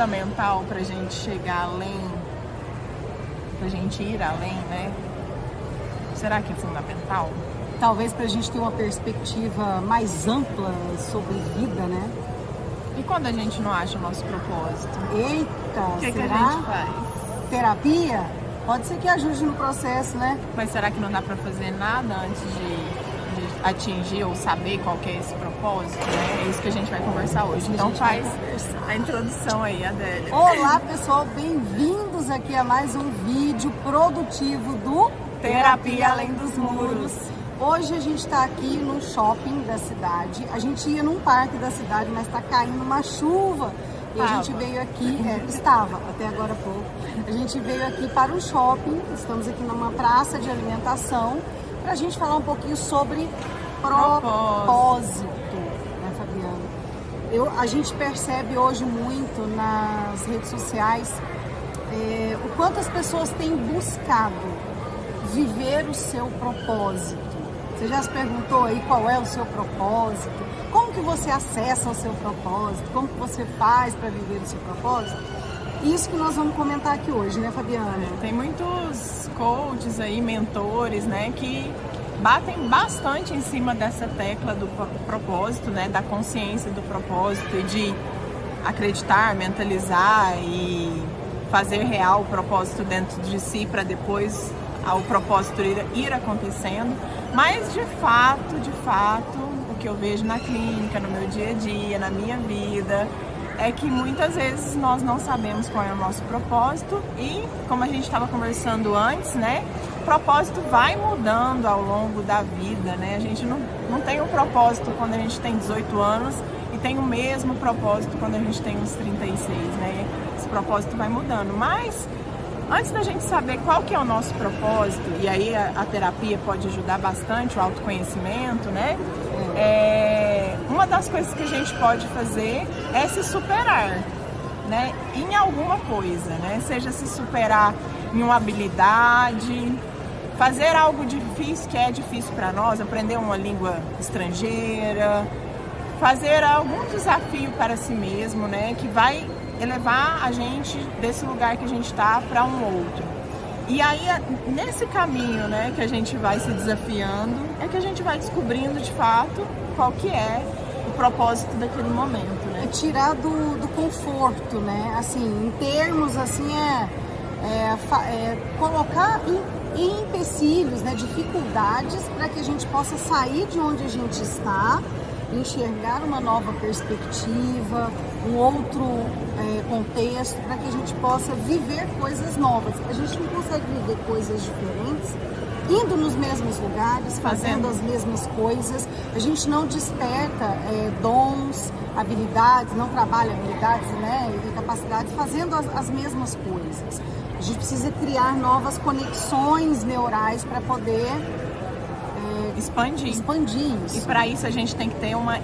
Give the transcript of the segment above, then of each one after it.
fundamental para a gente chegar além, para a gente ir além, né? Será que é fundamental? Talvez para a gente ter uma perspectiva mais ampla sobre vida, né? E quando a gente não acha o nosso propósito? Eita, O que a será? gente faz? Terapia? Pode ser que ajude no processo, né? Mas será que não dá para fazer nada antes de atingir ou saber qual que é esse propósito, né? É isso que a gente vai conversar hoje. Então faz a introdução aí, Adélia. Olá, pessoal, bem-vindos aqui a mais um vídeo produtivo do Terapia Além dos Muros. Hoje a gente está aqui no shopping da cidade. A gente ia num parque da cidade, mas está caindo uma chuva. E a gente veio aqui, estava até agora há pouco. A gente veio aqui para o shopping, estamos aqui numa praça de alimentação, para a gente falar um pouquinho sobre propósito, né, Fabiana? A gente percebe hoje muito nas redes sociais o quanto as pessoas têm buscado viver o seu propósito. Você já se perguntou aí qual é o seu propósito? Como que você acessa o seu propósito? Como que você faz para viver o seu propósito? Isso que nós vamos comentar aqui hoje, né, Fabiana? Tem muitos coaches aí, mentores, né, que batem bastante em cima dessa tecla do propósito, né, da consciência do propósito e de acreditar, mentalizar e fazer real o propósito dentro de si para depois o propósito ir acontecendo. Mas de fato, o que eu vejo na clínica, no meu dia a dia, na minha vida, é que muitas vezes nós não sabemos qual é o nosso propósito e, como a gente estava conversando antes, né, o propósito vai mudando ao longo da vida, né? A gente não tem um propósito quando a gente tem 18 anos e tem o mesmo propósito quando a gente tem uns 36, né? Esse propósito vai mudando, mas antes da gente saber qual que é o nosso propósito, e aí a terapia pode ajudar bastante, o autoconhecimento, né? Uma das coisas que a gente pode fazer é se superar, né? Em alguma coisa, né? Seja se superar em uma habilidade, fazer algo difícil, que é difícil para nós, aprender uma língua estrangeira, fazer algum desafio para si mesmo, né? Que vai elevar a gente desse lugar que a gente está para um outro. E aí, nesse caminho, né, que a gente vai se desafiando, é que a gente vai descobrindo de fato qual que é o propósito daquele momento, né? É tirar do conforto, né? Assim, em termos assim, colocar em empecilhos, né, dificuldades para que a gente possa sair de onde a gente está, enxergar uma nova perspectiva, um outro contexto, para que a gente possa viver coisas novas. A gente não consegue viver coisas diferentes indo nos mesmos lugares, fazendo as mesmas coisas. A gente não desperta dons, habilidades, não trabalha habilidades, né, e capacidades fazendo as mesmas coisas. A gente precisa criar novas conexões neurais para poder expandir isso. E para isso a gente tem que ter uma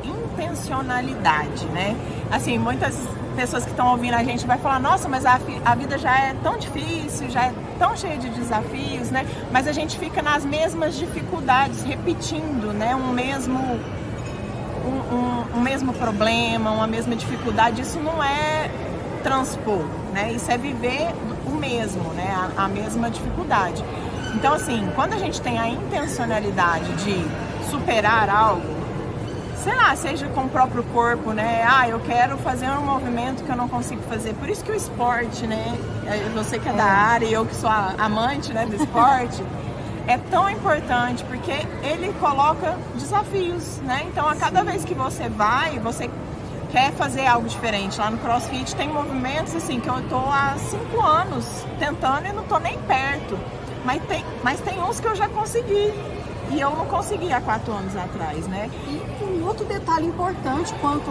intencionalidade, né? Assim, muitas pessoas que estão ouvindo a gente vai falar, nossa, mas a vida já é tão difícil, já é tão cheia de desafios, né? Mas a gente fica nas mesmas dificuldades, repetindo, né? Um mesmo problema, uma mesma dificuldade. Isso não é transpor, né? Isso é viver o mesmo, né? A mesma dificuldade. Então, assim, quando a gente tem a intencionalidade de superar algo, sei lá, seja com o próprio corpo, né? Eu quero fazer um movimento que eu não consigo fazer. Por isso que o esporte, né? Você que é da área e eu que sou amante, né, do esporte, é tão importante porque ele coloca desafios, né? Então, a cada vez que você vai, você quer fazer algo diferente. Lá no CrossFit tem movimentos, assim, que eu tô há 5 anos tentando e não tô nem perto. Mas tem uns que eu já consegui e eu não consegui há 4 anos atrás, né? E um outro detalhe importante quanto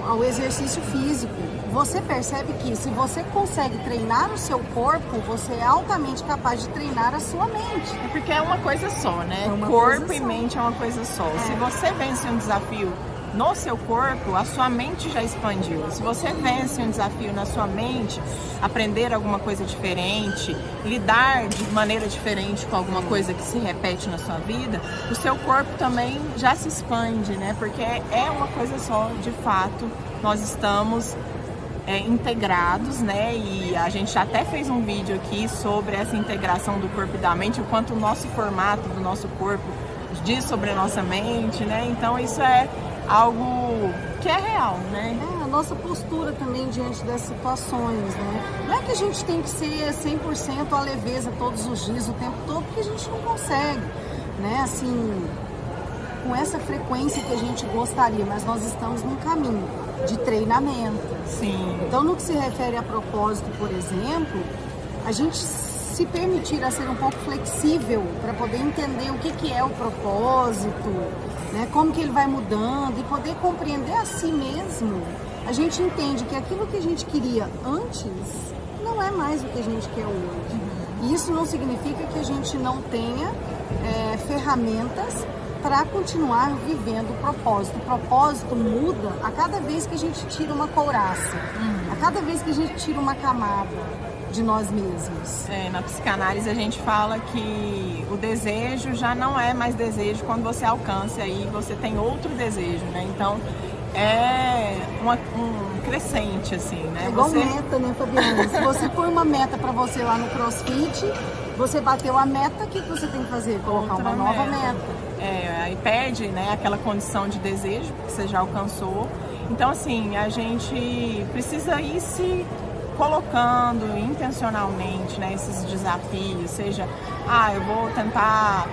ao exercício físico, você percebe que se você consegue treinar o seu corpo, você é altamente capaz de treinar a sua mente. É porque é uma coisa só, né? Corpo e mente é uma coisa só. Se você vence um desafio no seu corpo, a sua mente já expandiu. Se você vence um desafio na sua mente, aprender alguma coisa diferente, lidar de maneira diferente com alguma coisa que se repete na sua vida, o seu corpo também já se expande, né? Porque é uma coisa só, de fato, nós estamos integrados, né? E a gente até fez um vídeo aqui sobre essa integração do corpo e da mente, o quanto o nosso formato do nosso corpo diz sobre a nossa mente, né? Então isso é algo que é real, né? A nossa postura também diante das situações, né? Não é que a gente tem que ser 100% a leveza todos os dias, o tempo todo, porque a gente não consegue, né? Assim, com essa frequência que a gente gostaria, mas nós estamos num caminho de treinamento. Sim. Então, no que se refere a propósito, por exemplo, a gente se permitir a ser um pouco flexível para poder entender o que é o propósito, né? Como que ele vai mudando e poder compreender a si mesmo. A gente entende que aquilo que a gente queria antes não é mais o que a gente quer hoje. E isso não significa que a gente não tenha ferramentas para continuar vivendo o propósito. O propósito muda a cada vez que a gente tira uma couraça, a cada vez que a gente tira uma camada de nós mesmos. Na psicanálise a gente fala que o desejo já não é mais desejo quando você alcança e você tem outro desejo, né? Então é um crescente, assim, né? É igual meta, né, Fabiana? Se você põe uma meta para você lá no CrossFit, você bateu a meta, o que você tem que fazer? Colocar uma nova meta. Aí perde, né, aquela condição de desejo que você já alcançou. Então, assim, a gente precisa ir se colocando intencionalmente, né, esses desafios, seja, eu vou tentar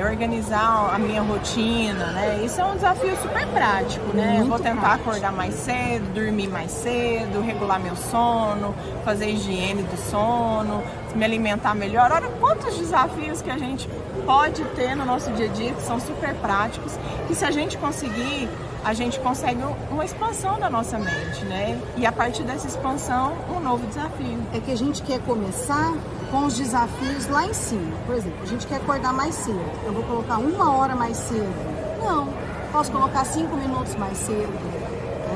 organizar a minha rotina, né? Isso é um desafio super prático, né? Eu vou tentar acordar mais cedo, dormir mais cedo, regular meu sono, fazer higiene do sono, me alimentar melhor. Olha quantos desafios que a gente pode ter no nosso dia a dia que são super práticos, que se a gente conseguir, a gente consegue uma expansão da nossa mente, né? E a partir dessa expansão, um novo desafio. É que a gente quer começar com os desafios lá em cima. Por exemplo, a gente quer acordar mais cedo. Eu vou colocar 1 hora mais cedo. Não, posso colocar 5 minutos mais cedo.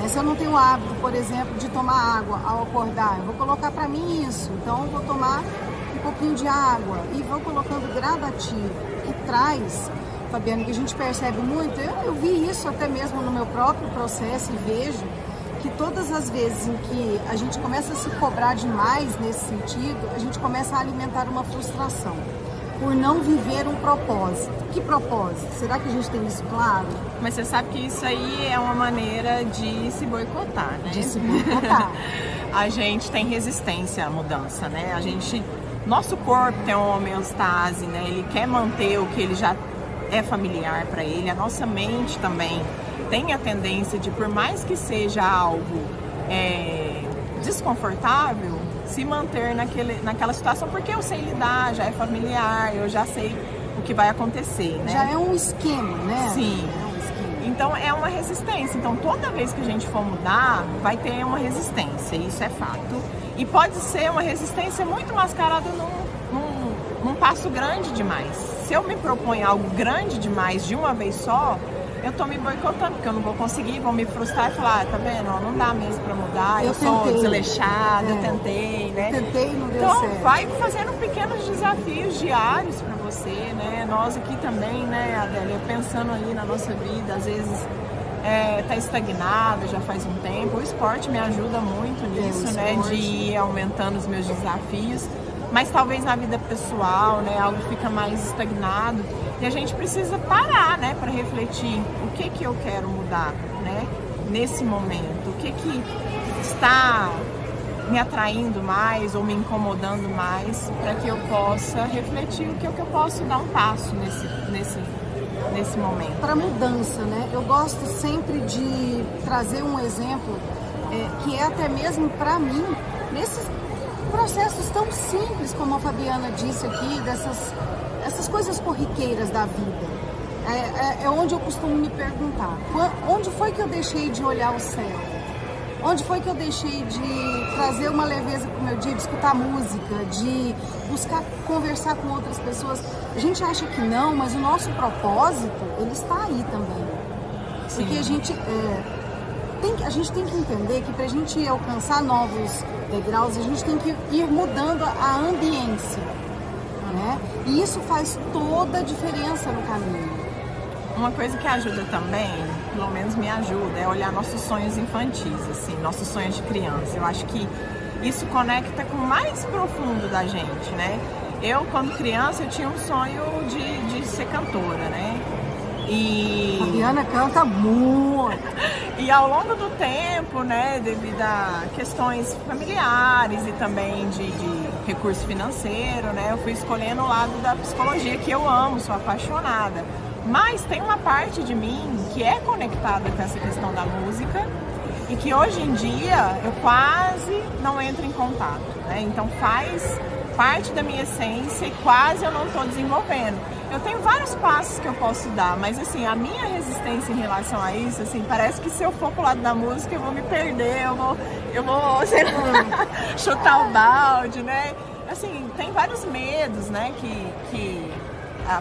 Se eu não tenho o hábito, por exemplo, de tomar água ao acordar, eu vou colocar para mim isso. Então, eu vou tomar um pouquinho de água e vou colocando gradativo, que traz, Fabiana, que a gente percebe muito. Eu vi isso até mesmo no meu próprio processo e vejo que todas as vezes em que a gente começa a se cobrar demais nesse sentido, a gente começa a alimentar uma frustração por não viver um propósito. Que propósito? Será que a gente tem isso claro? Mas você sabe que isso aí é uma maneira de se boicotar, né? De se boicotar. A gente tem resistência à mudança, né? Nosso corpo tem uma homeostase, né? Ele quer manter o que ele já é familiar para ele. A nossa mente também tem a tendência de, por mais que seja algo desconfortável, se manter naquela situação, porque eu sei lidar, já é familiar, eu já sei o que vai acontecer, né? Já é um esquema, né? Sim. Então é uma resistência. Então toda vez que a gente for mudar, vai ter uma resistência, isso é fato. E pode ser uma resistência muito mascarada num passo grande demais. Se eu me proponho algo grande demais de uma vez só, eu tô me boicotando, porque eu não vou conseguir, vou me frustrar e falar, tá vendo, não dá mesmo pra mudar, eu sou desleixada, eu tentei, né? Tentei e não deu então, certo. Vai fazendo pequenos desafios diários pra você, né? Nós aqui também, né, Adélia, pensando ali na nossa vida, às vezes tá estagnado já faz um tempo. O esporte me ajuda muito nisso, né? De ir aumentando os meus desafios. Mas talvez na vida pessoal, né, algo fica mais estagnado e a gente precisa parar, né, para refletir o que eu quero mudar, né, nesse momento, o que está me atraindo mais ou me incomodando mais, para que eu possa refletir o que eu posso dar um passo nesse momento. Para mudança, né? Eu gosto sempre de trazer um exemplo que é até mesmo para mim nesses processos tão simples, como a Fabiana disse aqui, essas coisas corriqueiras da vida. É onde eu costumo me perguntar, onde foi que eu deixei de olhar o céu? Onde foi que eu deixei de trazer uma leveza para o meu dia, de escutar música, de buscar conversar com outras pessoas? A gente acha que não, mas o nosso propósito, ele está aí também. Sim. Porque a gente tem que entender que para a gente alcançar novos degraus, a gente tem que ir mudando a ambiência, né? E isso faz toda a diferença no caminho. Uma coisa que ajuda também pelo menos me ajuda, é olhar nossos sonhos infantis, assim, nossos sonhos de criança. Eu acho que isso conecta com o mais profundo da gente, né? Eu, quando criança, eu tinha um sonho de ser cantora, né? E Fabiana canta muito. E ao longo do tempo, né, devido a questões familiares e também de recurso financeiro, né, eu fui escolhendo o lado da psicologia, que eu amo, sou apaixonada. Mas tem uma parte de mim que é conectada com essa questão da música e que hoje em dia eu quase não entro em contato, né? Então faz parte da minha essência e quase eu não estou desenvolvendo. Eu tenho vários passos que eu posso dar, mas assim, a minha resistência em relação a isso, assim, parece que se eu for pro lado da música eu vou me perder, eu vou sei lá, chutar o balde, né? Assim, tem vários medos, né, que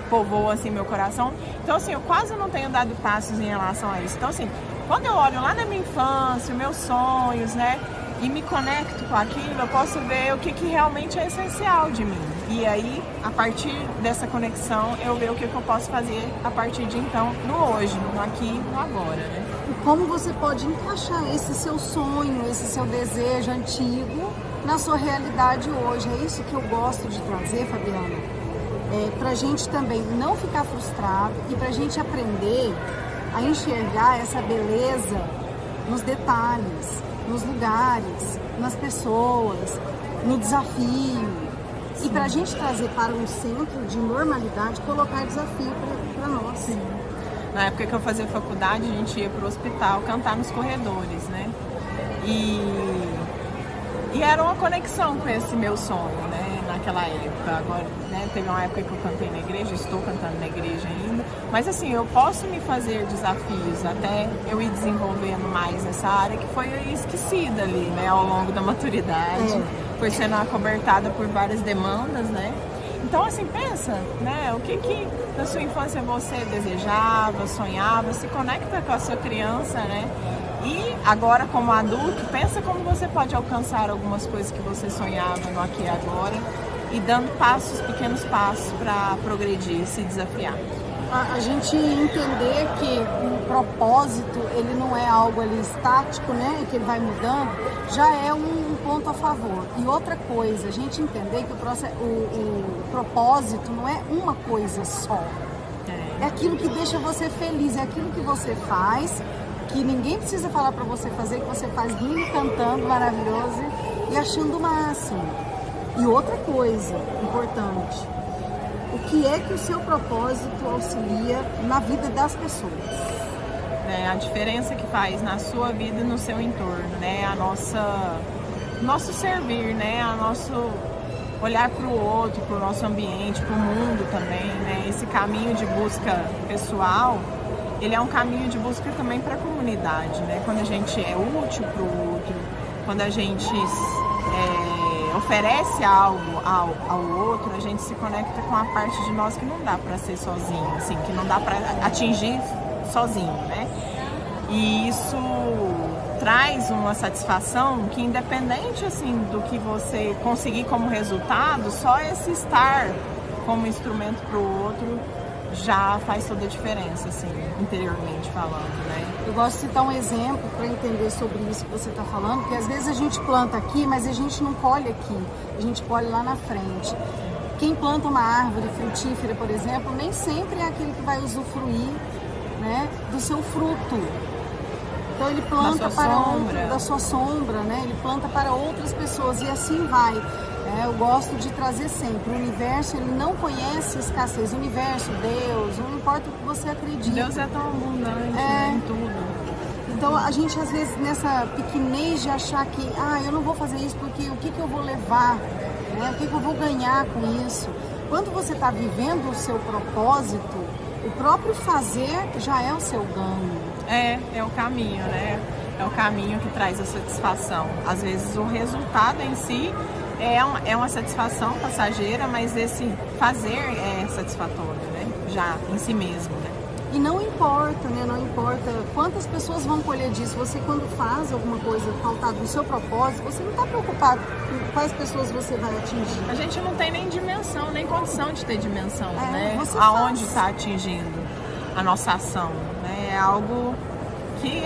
povoam assim meu coração. Então assim, eu quase não tenho dado passos em relação a isso. Então assim, quando eu olho lá na minha infância, meus sonhos, né, e me conecto com aquilo, eu posso ver o que realmente é essencial de mim. E aí, a partir dessa conexão, eu ver o que eu posso fazer a partir de então, no hoje, no aqui, no agora, né? E como você pode encaixar esse seu sonho, esse seu desejo antigo na sua realidade hoje? É isso que eu gosto de trazer, Fabiana. Pra gente também não ficar frustrado e pra gente aprender a enxergar essa beleza nos detalhes, nos lugares, nas pessoas, no desafio. Sim. E para a gente trazer para um centro de normalidade, colocar desafio para nós. Sim. Na época que eu fazia faculdade, a gente ia para o hospital cantar nos corredores, né? E era uma conexão com esse meu sonho, né? Naquela época. Agora, né? Teve uma época que eu cantei na igreja, estou cantando na igreja ainda. Mas assim, eu posso me fazer desafios até eu ir desenvolvendo mais essa área que foi esquecida ali, né? Ao longo da maturidade. Foi sendo acobertada por várias demandas, né? Então, assim, pensa, né? O que na sua infância você desejava, sonhava, se conecta com a sua criança, né? E agora, como adulto, pensa como você pode alcançar algumas coisas que você sonhava no aqui e agora e dando pequenos passos para progredir, se desafiar. A gente entender que o propósito, ele não é algo ali estático, né, que ele vai mudando, já é um ponto a favor. E outra coisa, a gente entender que o propósito não é uma coisa só. É aquilo que deixa você feliz, é aquilo que você faz, que ninguém precisa falar para você fazer, que você faz rindo, cantando, maravilhoso e achando o máximo. E outra coisa importante, o que é que o seu propósito auxilia na vida das pessoas? A diferença que faz na sua vida e no seu entorno, né? Nosso servir, né? A nosso olhar para o outro, para o nosso ambiente, para o mundo também, né? Esse caminho de busca pessoal, ele é um caminho de busca também para a comunidade, né? Quando a gente é útil para o outro, quando a gente oferece algo ao outro, a gente se conecta com a parte de nós que não dá para ser sozinho, assim, que não dá para atingir sozinho, né? E isso traz uma satisfação que, independente assim do que você conseguir como resultado, só esse estar como instrumento para o outro já faz toda a diferença, assim, interiormente falando, né? Eu gosto de citar um exemplo para entender sobre isso que você está falando, porque às vezes a gente planta aqui, mas a gente não colhe aqui, a gente colhe lá na frente. Quem planta uma árvore frutífera, por exemplo, nem sempre é aquele que vai usufruir, né, do seu fruto. Então ele planta da sua sombra, né? Ele planta para outras pessoas e assim vai. Eu gosto de trazer sempre. O universo, ele não conhece escassez. O universo, Deus, não importa o que você acredita. Deus é tão abundante, né, em tudo. Então a gente às vezes nessa pequenez de achar que eu não vou fazer isso porque o que eu vou levar, né? O que eu vou ganhar com isso? Quando você está vivendo o seu propósito, o próprio fazer já é o seu ganho. É o caminho, né? É o caminho que traz a satisfação. Às vezes o resultado em si é uma satisfação passageira, mas esse fazer é satisfatório, né? Já em si mesmo, né? E não importa, né? Não importa quantas pessoas vão colher disso. Você, quando faz alguma coisa faltada do seu propósito, você não está preocupado com quais pessoas você vai atingir. A gente não tem nem dimensão, nem condição de ter dimensão, né? Você aonde está atingindo a nossa ação, né? É algo Aqui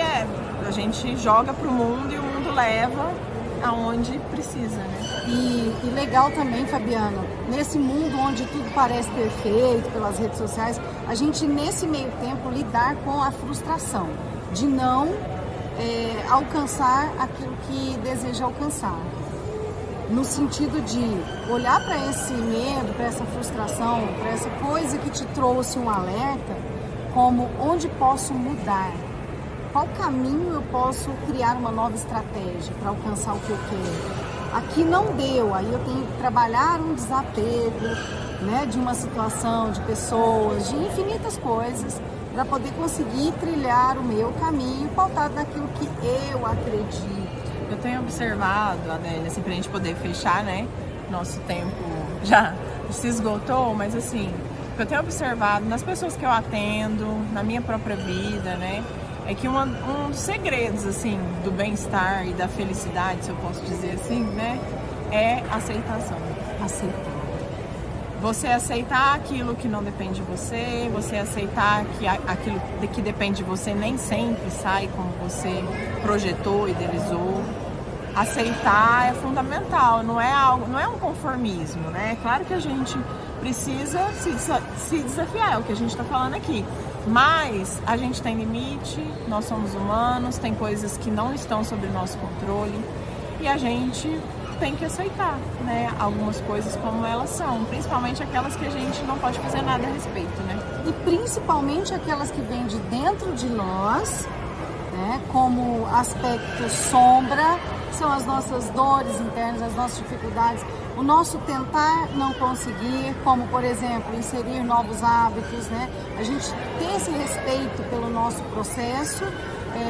a gente joga pro mundo e o mundo leva aonde precisa, né? E legal também, Fabiana, nesse mundo onde tudo parece perfeito pelas redes sociais, a gente nesse meio tempo lidar com a frustração de não alcançar aquilo que deseja alcançar. No sentido de olhar para esse medo, para essa frustração, para essa coisa que te trouxe um alerta, como onde posso mudar? Qual caminho eu posso criar uma nova estratégia para alcançar o que eu quero? Aqui não deu, aí eu tenho que trabalhar um desapego, né, de uma situação, de pessoas, de infinitas coisas, para poder conseguir trilhar o meu caminho pautado naquilo que eu acredito. Eu tenho observado, Adélia, assim, pra gente poder fechar, né? Nosso tempo já se esgotou, mas assim, o que eu tenho observado nas pessoas que eu atendo, na minha própria vida, né? É que um dos segredos, assim, do bem-estar e da felicidade, se eu posso dizer assim, né? É aceitação. Aceitar. Você aceitar aquilo que não depende de você, você aceitar que aquilo que depende de você nem sempre sai como você projetou, idealizou. Aceitar é fundamental, não é um conformismo, né? Claro que a gente precisa se desafiar, é o que a gente está falando aqui. Mas a gente tem limite, nós somos humanos, tem coisas que não estão sob nosso controle e a gente tem que aceitar, né, algumas coisas como elas são, principalmente aquelas que a gente não pode fazer nada a respeito, né? E principalmente aquelas que vêm de dentro de nós, né, como aspecto sombra, são as nossas dores internas, as nossas dificuldades, o nosso tentar não conseguir, como por exemplo, inserir novos hábitos, né? A gente ter esse respeito pelo nosso processo,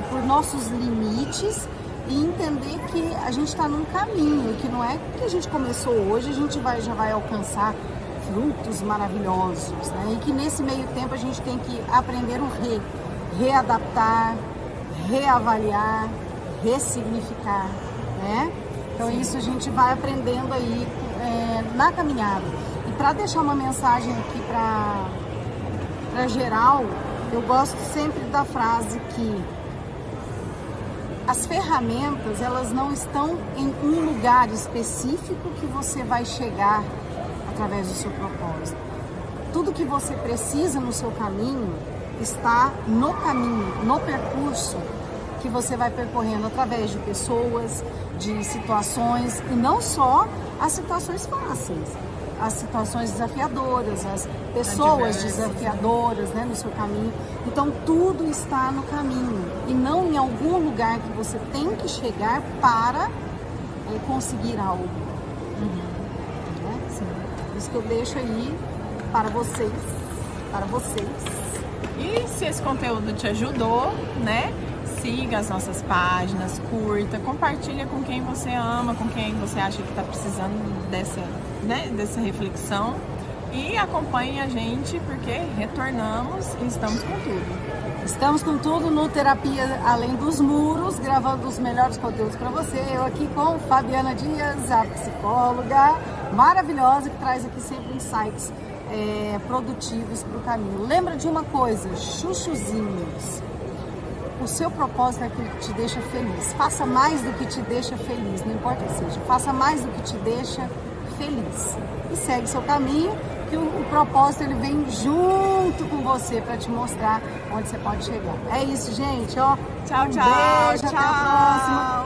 por nossos limites, e entender que a gente está num caminho, que não é que a gente começou hoje, a gente já vai alcançar frutos maravilhosos, né? E que nesse meio tempo a gente tem que aprender o readaptar, reavaliar, ressignificar, né? Então isso a gente vai aprendendo aí na caminhada. E para deixar uma mensagem aqui para geral, eu gosto sempre da frase que as ferramentas, elas não estão em um lugar específico que você vai chegar através do seu propósito. Tudo que você precisa no seu caminho está no caminho, no percurso que você vai percorrendo através de pessoas, de situações, e não só as situações fáceis, as situações desafiadoras, as pessoas desafiadoras, né, no seu caminho. Então tudo está no caminho e não em algum lugar que você tem que chegar para conseguir algo. Né? Isso que eu deixo aí para vocês, E se esse conteúdo te ajudou, né? Siga as nossas páginas, curta, compartilha com quem você ama, com quem você acha que está precisando dessa reflexão e acompanhe a gente porque retornamos e estamos com tudo. Estamos com tudo no Terapia Além dos Muros, gravando os melhores conteúdos para você. Eu aqui com Fabiana Dias, a psicóloga maravilhosa que traz aqui sempre insights produtivos para o caminho. Lembra de uma coisa, chuchuzinhos. O seu propósito é aquilo que te deixa feliz. Faça mais do que te deixa feliz, não importa o que seja. Faça mais do que te deixa feliz. E segue seu caminho, que o propósito ele vem junto com você para te mostrar onde você pode chegar. É isso, gente. Ó, Tchau, um tchau. beijo, até a próxima.